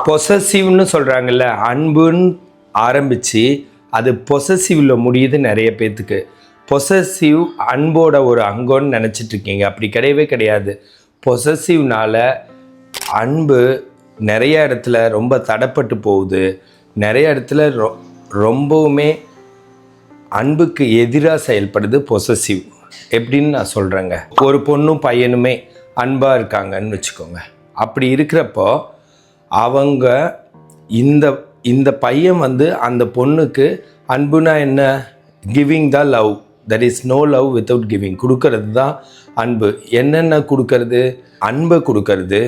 பொசசிவ்னு சொல்கிறாங்கல்ல, அன்புன்னு ஆரம்பித்து அது பொசசிவில் முடியுது நிறைய பேர்த்துக்கு. பொசசிவ் அன்போட ஒரு அங்கம்னு நினச்சிட்ருக்கீங்க. அப்படி கிடையவே கிடையாது. பொசசிவ்னால் அன்பு நிறைய இடத்துல ரொம்ப தடைப்பட்டு போகுது. நிறைய இடத்துல ரொம்பவுமே அன்புக்கு எதிராக செயல்படுது பொசசிவ். எப்படின்னு நான் சொல்கிறேங்க. ஒரு பொண்ணும் பையனுமே அன்பாக இருக்காங்கன்னு வச்சுக்கோங்க. அப்படி இருக்கிறப்போ அவங்க இந்த பையன் வந்து அந்த பொண்ணுக்கு அன்புனா என்ன? Giving the love. That is no love without giving. கொடுக்கறது தான் அன்பு. என்னென்ன கொடுக்கறது? அன்பை கொடுக்கறது,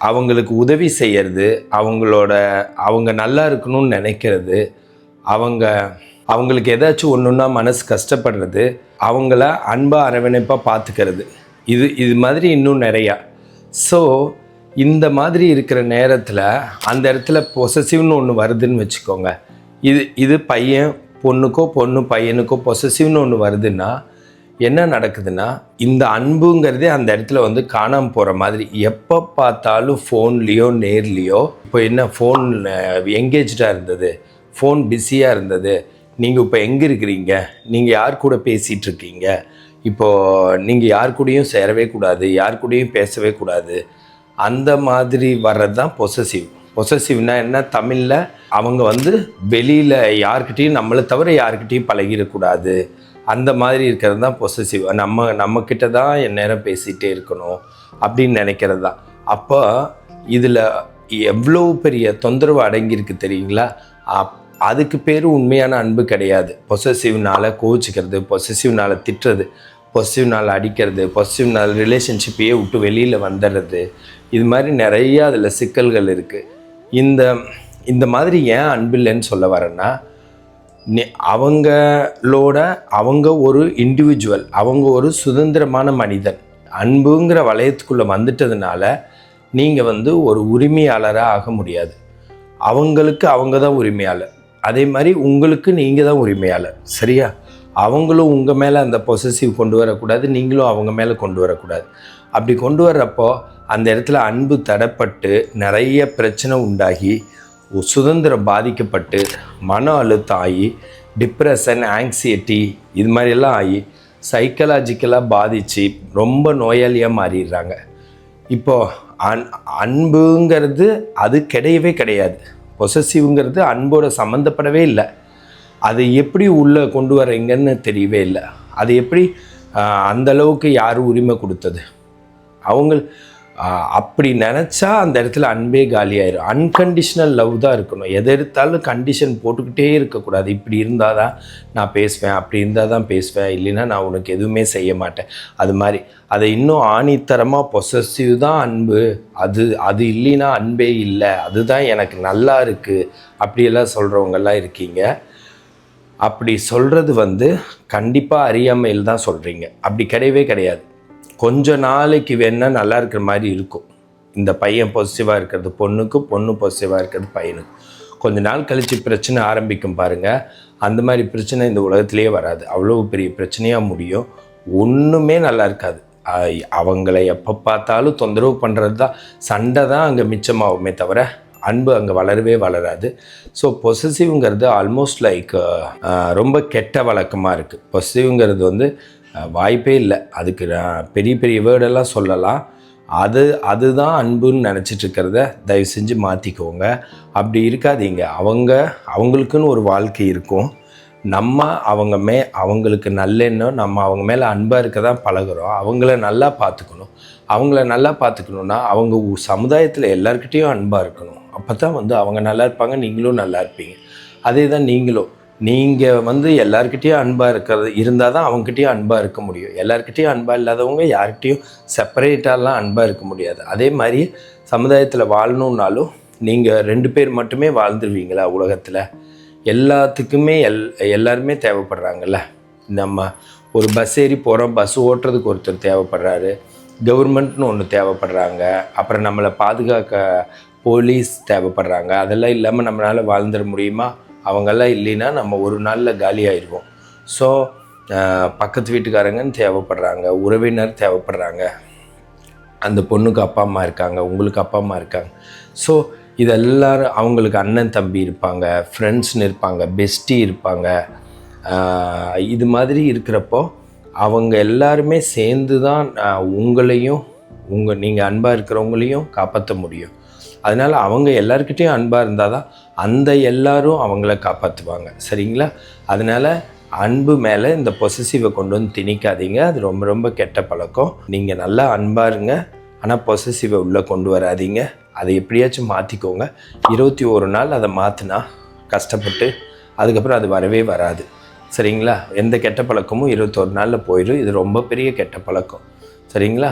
அவங்களுக்கு உதவி செய்கிறது, அவங்க நல்லா இருக்கணும்னு நினைக்கிறது, அவங்களுக்கு ஏதாச்சும் ஒன்றுன்னா மனசு கஷ்டப்படுறது, அவங்கள அன்பாக அரவணைப்பாக பார்த்துக்கிறது. இது மாதிரி இன்னும் நிறையா. ஸோ இந்த மாதிரி இருக்கிற நேரத்தில் அந்த இடத்துல பொசசிவ்னு ஒன்று வருதுன்னு வச்சுக்கோங்க. இது பையன் பொண்ணுக்கோ பொண்ணு பையனுக்கோ பொசசிவ்னு ஒன்று வருதுன்னா என்ன நடக்குதுன்னா, இந்த அன்புங்கிறதே அந்த இடத்துல வந்து காணாமல் போகிற மாதிரி. எப்போ பார்த்தாலும் ஃபோன்லேயோ நேர்லேயோ, இப்போ என்ன ஃபோன் எங்கேஜாக இருந்தது, ஃபோன் பிஸியாக இருந்தது, நீங்கள் இப்போ எங்கே இருக்கிறீங்க, நீங்கள் யார் கூட பேசிகிட்டு இருக்கீங்க, இப்போது நீங்கள் யார் கூடயும் சேரவே கூடாது, யார் கூடயும் பேசவே கூடாது, அந்த மாதிரி வர்றது தான் பொசசிவ். பொசசிவ்னா என்ன? தமிழில் அவங்க வந்து வெளியில் யார்கிட்டையும் நம்மளை தவிர யார்கிட்டையும் பழகிடக்கூடாது, அந்த மாதிரி இருக்கிறது தான் பொசசிவ். நம்மக்கிட்ட தான் என் நேரம் பேசிகிட்டே இருக்கணும் அப்படின்னு நினைக்கிறது தான். அப்போ இதில் எவ்வளோ பெரிய தொந்தரவு அடங்கியிருக்கு தெரியுங்களா? அதுக்கு பேர் உண்மையான அன்பு கிடையாது. பொசசிவ்னால் கோச்சிக்கிறது, பொசசிவ்னால் திட்டுறது, பொசசிவ்னால் அடிக்கிறது, பொசசிவ்னால் ரிலேஷன்ஷிப்பையே விட்டு வெளியில் வந்துடுறது, இது மாதிரி நிறையா அதில் சிக்கல்கள் இருக்குது. இந்த மாதிரி ஏன் அன்பில்லைன்னு சொல்ல வரேன்னா, அவங்க ஒரு இண்டிவிஜுவல், அவங்க ஒரு சுதந்திரமான மனிதன். அன்புங்கிற வளையத்துக்குள்ளே வந்துட்டதுனால நீங்கள் வந்து ஒரு உரிமையாளராக ஆக முடியாது. அவங்களுக்கு அவங்க தான் உரிமையாளர். அதே மாதிரி உங்களுக்கு நீங்கள் தான் உரிமையாளர். சரியா? அவங்களும் உங்கள் மேலே அந்த பொசசிவ் கொண்டு வரக்கூடாது, நீங்களும் அவங்க மேலே கொண்டு வரக்கூடாது. அப்படி கொண்டு வர்றப்போ அந்த இடத்துல அன்பு தடைப்பட்டு நிறைய பிரச்சனை உண்டாகி, சுதந்திரம் பாதிக்கப்பட்டு, மன அழுத்தம் ஆகி, டிப்ரெஷன், ஆங்ஸைட்டி, இது மாதிரியெல்லாம் ஆகி சைக்கலாஜிக்கலாக பாதித்து ரொம்ப நோயாளியாக மாறிடுறாங்க. இப்போது அன்புங்கிறது அது கிடையவே கிடையாது. பொசசிவ்ங்கிறது அன்போட சம்மந்தப்படவே இல்லை. அது எப்படி உள்ளே கொண்டு வரீங்கன்னு தெரியவே இல்லை. அது எப்படி அந்தளவுக்கு யார் உரிமை கொடுத்தது? அவங்க அப்படி நினச்சா அந்த இடத்துல அன்பே காலியாயிரும். அன்கண்டிஷனல் லவ் தான் இருக்கணும். எதை எடுத்தாலும் கண்டிஷன் போட்டுக்கிட்டே இருக்கக்கூடாது. இப்படி இருந்தால் தான் நான் பேசுவேன், அப்படி இருந்தால் தான் பேசுவேன், இல்லைன்னா நான் உனக்கு எதுவுமே செய்ய மாட்டேன். அது மாதிரி அதை இன்னும் ஆணித்தரமாக பொசசிவ் தான் அன்பு, அது இல்லைன்னா அன்பே இல்லை, அதுதான் எனக்கு நல்லா இருக்குது, அப்படியெல்லாம் சொல்கிறவங்கெல்லாம் இருக்கீங்க. அப்படி சொல்கிறது வந்து கண்டிப்பாக அறியாமையில் தான் சொல்கிறீங்க. அப்படி கிடையவே கிடையாது. கொஞ்ச நாளைக்கு வேணால் நல்லா இருக்கிற மாதிரி இருக்கும். இந்த பையன் பொசிட்டிவாக இருக்கிறது பொண்ணுக்கு, பொண்ணு பொசிட்டிவாக இருக்கிறது பையனுக்கு. கொஞ்ச நாள் கழித்து பிரச்சனை ஆரம்பிக்கும் பாருங்கள். அந்த மாதிரி பிரச்சனை இந்த உலகத்திலேயே வராது. அவ்வளோ பெரிய பிரச்சனையாக முடியும். ஒன்றுமே நல்லா இருக்காது. அவங்கள எப்போ பார்த்தாலும் தொந்தரவு பண்ணுறது தான், சண்டை தான் அங்கே மிச்சமாகுமே தவிர அன்பு அங்கே வளரவே வளராது. ஸோ பொசசிவ்ங்கிறது ஆல்மோஸ்ட் லைக் ரொம்ப கெட்ட வழக்கமாக இருக்குது. பொசசிவ்ங்கிறது வந்து வாய்ப்பே இல்லை. அதுக்கு பெரிய பெரிய வேர்டெல்லாம் சொல்லலாம். அதுதான் அன்புன்னு நினச்சிட்ருக்கிறத தயவு செஞ்சு மாற்றிக்கோங்க. அப்படி இருக்காதீங்க. அவங்களுக்குன்னு ஒரு வாழ்க்கை இருக்கும். அவங்களுக்கு நல்லெண்ணம், நம்ம அவங்க மேலே அன்பாக இருக்க தான் பழகுறோம். அவங்கள நல்லா பார்த்துக்கணும். அவங்கள நல்லா பார்த்துக்கணுன்னா அவங்க சமுதாயத்தில் எல்லாருக்கிட்டேயும் அன்பாக இருக்கணும். அப்போ தான் வந்து அவங்க நல்லா இருப்பாங்க, நீங்களும் நல்லா இருப்பீங்க. அதே தான் நீங்கள் வந்து எல்லாருக்கிட்டேயும் அன்பாக இருந்தால் தான் அவங்ககிட்டயும் அன்பாக இருக்க முடியும். எல்லாருக்கிட்டேயும் அன்பாக இல்லாதவங்க யார்கிட்டையும் செப்பரேட்டாலாம் அன்பாக இருக்க முடியாது. அதே மாதிரி சமுதாயத்தில் வாழணுன்னாலும் நீங்கள் 2 பேர் மட்டுமே வாழ்ந்துருவீங்களா உலகத்தில்? எல்லாத்துக்குமே எல்லாருமே தேவைப்படுறாங்கல்ல. நம்ம ஒரு பஸ் ஏறி போகிறோம், பஸ் ஓட்டுறதுக்கு ஒருத்தர் தேவைப்படுறாரு, கவர்மெண்ட்னு ஒன்று தேவைப்படுறாங்க, அப்புறம் நம்மளை பாதுகாக்க போலீஸ் தேவைப்படுறாங்க. அதெல்லாம் இல்லாமல் நம்மளால் வாழ்ந்துட முடியுமா? அவங்கெல்லாம் இல்லைன்னா நம்ம ஒரு நாளில் காலி ஆயிடுவோம். ஸோ பக்கத்து வீட்டுக்காரங்கன்னு தேவைப்படுறாங்க, உறவினர் தேவைப்படுறாங்க, அந்த பொண்ணுக்கு அப்பா அம்மா இருக்காங்க, உங்களுக்கு அப்பா அம்மா இருக்காங்க. ஸோ இது எல்லாரும் அவங்களுக்கு அண்ணன் தம்பி இருப்பாங்க, ஃப்ரெண்ட்ஸ்னு இருப்பாங்க, பெஸ்டி இருப்பாங்க. இது மாதிரி இருக்கிறப்போ அவங்க எல்லாருமே சேர்ந்து தான் உங்களையும் நீங்கள் அன்பாக இருக்கிறவங்களையும் காப்பாற்ற முடியும். அதனால் அவங்க எல்லாருக்கிட்டேயும் அன்பாக இருந்தால் தான் அந்த எல்லாரும் அவங்கள காப்பாற்றுவாங்க. சரிங்களா? அதனால் அன்பு மேலே இந்த பொசசிவை கொண்டு வந்து திணிக்காதீங்க. அது ரொம்ப ரொம்ப கெட்ட பழக்கம். நீங்கள் நல்லா அன்பாக இருங்க, ஆனால் பொசசிவை உள்ளே கொண்டு வராதீங்க. அதை எப்படியாச்சும் மாற்றிக்கோங்க. 21 நாள் அதை மாற்றினா கஷ்டப்பட்டு அதுக்கப்புறம் அது வரவே வராது. சரிங்களா? எந்த கெட்ட பழக்கமும் 21 நாளில் போயிடும். இது ரொம்ப பெரிய கெட்ட பழக்கம். சரிங்களா?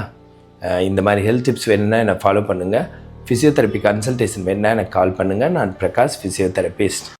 இந்த மாதிரி ஹெல்த் டிப்ஸ் வேணும்னா என்னை ஃபாலோ பண்ணுங்கள். ஃபிசியோதெரப்பி கன்சல்டேஷன் வேணும்னா எனக்கு கால் பண்ணுங்கள். நான் பிரகாஷ், ஃபிசியோதெரபிஸ்ட்.